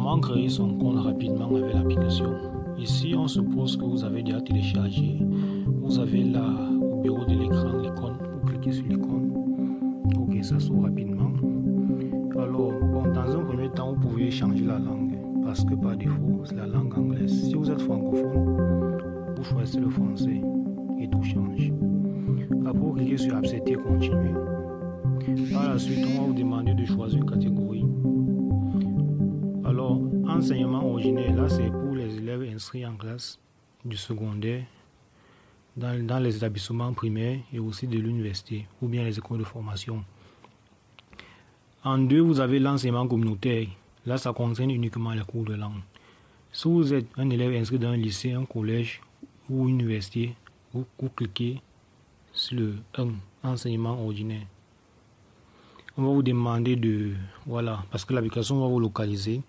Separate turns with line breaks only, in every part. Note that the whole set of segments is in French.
Comment créer son compte rapidement avec l'application? Ici, on suppose que vous avez déjà téléchargé. Vous avez là au bureau de l'écran l'icône. Vous cliquez sur l'icône. Ok, ça s'ouvre rapidement. Alors, bon, dans un premier temps, vous pouvez changer la langue parce que par défaut, c'est la langue anglaise. Si vous êtes francophone, vous choisissez le français et tout change. Après, vous cliquez sur accepter, continuer. Par la suite, on va vous demander de choisir une catégorie. Alors, enseignement ordinaire, là, c'est pour les élèves inscrits en classe du secondaire, dans les établissements primaires et aussi de l'université, ou bien les écoles de formation. En 2, vous avez l'enseignement communautaire. Là, ça concerne uniquement les cours de langue. Si vous êtes un élève inscrit dans un lycée, un collège ou une université, vous cliquez sur le 1, enseignement ordinaire. On va vous demander de... Voilà, parce que l'application va vous localiser.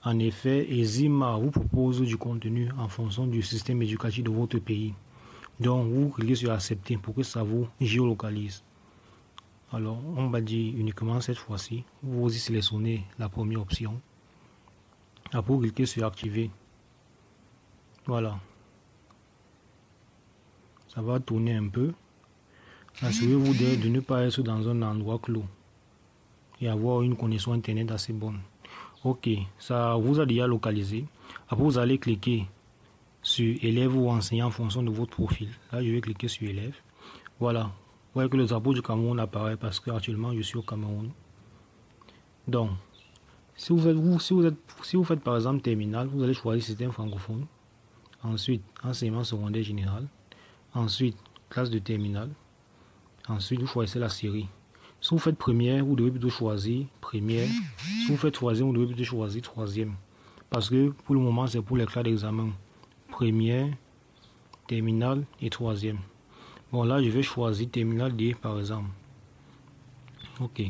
En effet, EZIMA vous propose du contenu en fonction du système éducatif de votre pays. Donc, vous cliquez sur accepter pour que ça vous géolocalise. Alors, on va dire uniquement cette fois-ci. Vous aussi sélectionnez la première option. Après, vous cliquez sur activer. Voilà. Ça va tourner un peu. Assurez-vous de ne pas être dans un endroit clos et avoir une connexion internet assez bonne. Ok, ça vous a déjà localisé. Après, vous allez cliquer sur élève ou enseignant en fonction de votre profil. Là, je vais cliquer sur élève. Voilà. Vous voyez que le drapeau du Cameroun apparaît parce que actuellement je suis au Cameroun. Donc, si vous faites par exemple terminal, vous allez choisir système francophone. Ensuite, enseignement secondaire général. Ensuite, classe de terminale. Ensuite, vous choisissez la série. Si vous faites première, vous devez plutôt choisir première. Si vous faites troisième, vous devez plutôt choisir troisième. Parce que pour le moment, c'est pour les classes d'examen. Première, terminale et troisième. Bon, là, je vais choisir terminale D, par exemple. Ok.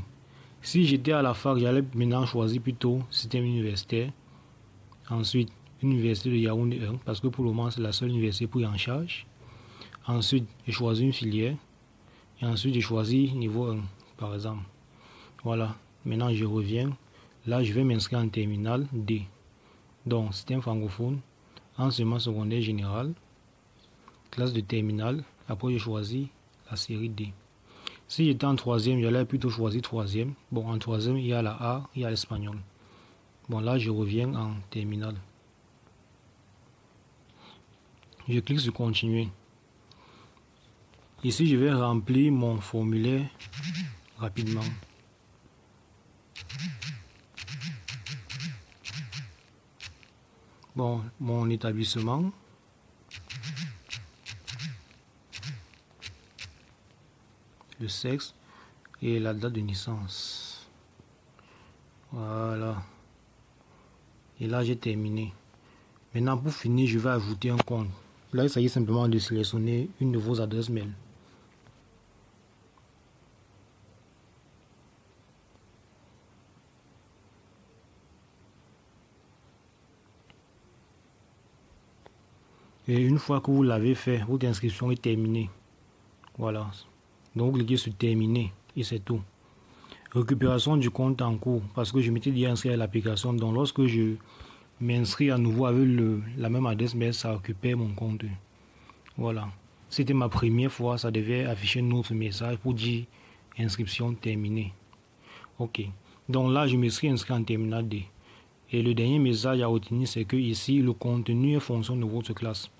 Si j'étais à la fac, j'allais maintenant choisir plutôt système universitaire. Ensuite, université de Yaoundé 1, parce que pour le moment, c'est la seule université prise en charge. Ensuite, j'ai choisi une filière. Et ensuite, j'ai choisi niveau 1. Par exemple. Voilà. Maintenant, je reviens. Là, je vais m'inscrire en terminale D. Donc, système francophone, enseignement secondaire général, classe de terminale. Après, j'ai choisi la série D. Si j'étais en troisième, j'allais plutôt choisir troisième. Bon, en troisième, il y a la A, il y a l'espagnol. Bon, là, je reviens en terminale. Je clique sur continuer. Ici, je vais remplir mon formulaire rapidement. Bon, mon établissement. Le sexe et la date de naissance. Voilà. Et là, j'ai terminé. Maintenant, pour finir, je vais ajouter un compte. Là, il s'agit simplement de sélectionner une de vos adresses mail. Et une fois que vous l'avez fait, votre inscription est terminée. Voilà. Donc, vous cliquez sur terminer et c'est tout. Récupération du compte en cours, parce que je m'étais déjà inscrit à l'application. Donc, lorsque je m'inscris à nouveau avec la même adresse mail, ça récupère mon compte. Voilà. C'était ma première fois, ça devait afficher un autre message pour dire inscription terminée. Ok. Donc là, je me suis inscrit en terminale D. Et le dernier message à retenir, c'est que ici, le contenu est fonction de votre classe.